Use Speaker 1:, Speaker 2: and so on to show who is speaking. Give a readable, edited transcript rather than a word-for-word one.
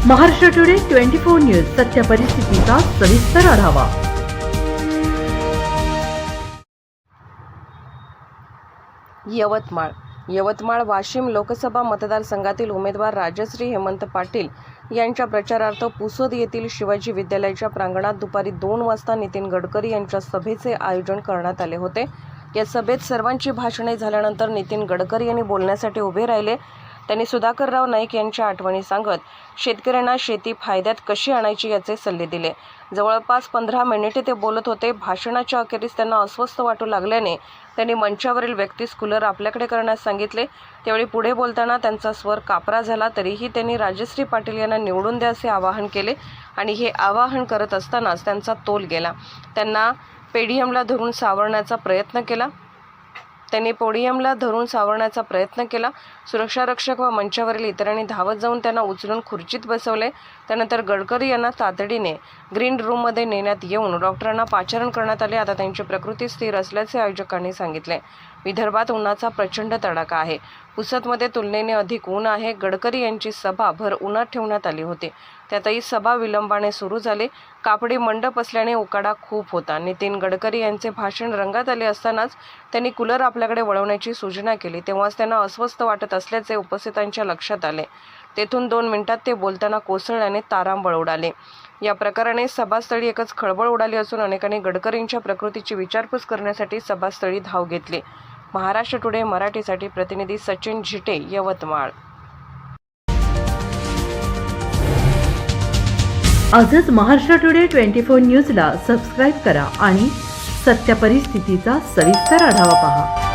Speaker 1: Maharashtra today 24 news सत्य परिस्थितीचा सविस्तर आढावा।
Speaker 2: यवतमाळ वाशिम लोकसभा मतदारसंघातील उमेदवार राजश्री हेमंत पाटील यांच्या प्रचारार्थ पुसद येथील शिवाजी विद्यालयाच्या प्रांगणात दुपारी 2 वाजता नितीन गडकरी यांच्या सभेचे आयोजन करण्यात आले होते। या सभेत सर्वांची भाषणे झाल्यानंतर नितीन गडकरी यांनी बोलण्यासाठी उभे राहिले। त्यांनी सुधाकरराव नाईक यांच्या आठवणी सांगत शेतकऱ्यांना शेती फायद्यात कशी आणायची याचे सल्ले दिले। जवळपास 15 मिनिटे ते बोलत होते। भाषणाच्या अखेरीस त्यांना अस्वस्थ वाटू लागल्याने त्यांनी मंचावरील व्यक्तीस कूलर आपल्याकडे करण्यास सांगितले। त्यावेळी पुढे बोलताना त्यांचा स्वर कापरा झाला, तरीही त्यांनी राजश्री पाटील यांना निवडून द्या असे आवाहन केले आणि हे आवाहन करत असतानाच त्यांचा तोल गेला। त्यांना पोडियमला धरून सावरण्याचा प्रयत्न केला। सुरक्षारक्षक व मंचावरील इतरांनी धावत जाऊन त्यांना उचलून खुर्चीत बसवले। त्यानंतर गडकरी यांना तातडीने ग्रीन रूममध्ये नेण्यात येऊन डॉक्टरांना पाचारण करण्यात आले। आता त्यांची प्रकृती स्थिर असल्याचे आयोजकांनी सांगितले। विदर्भात उन्हाचा प्रचंड तडाखा आहे। पुसदमध्ये तुलनेने अधिक ऊन आहे। गडकरी यांची सभा भर उन्हात ठेवण्यात आली होती। त्यातही सभा विलंबाने सुरू झाली। कापडी मंडप असल्याने उकाडा खूप होता। नितीन गडकरी यांचे भाषण रंगात आले असतानाच त्यांनी कूलर आपल्याकडे वळवण्याची सूचना केली। तेव्हाच त्यांना अस्वस्थ वाटत असल्याचे उपस्थितांच्या लक्षात आले। तेथून 2 मिनिटात ते बोलताना कोसळल्याने तारांबळ उडाले। या प्रकाराने सभास्थळी एकच खळबळ उडाली असून अनेकांनी गडकरींच्या प्रकृतीची विचारपूस करण्यासाठी सभास्थळी धाव घेतली। महाराष्ट्र टुडे मराठीसाठी प्रतिनिधी सचिन झिटे, यवतमाळ।
Speaker 1: आजच महाराष्ट्र टुडे 24 न्यूजला सबस्क्राईब करा आणि सत्य परिस्थितीचा सविस्तर आढावा पहा।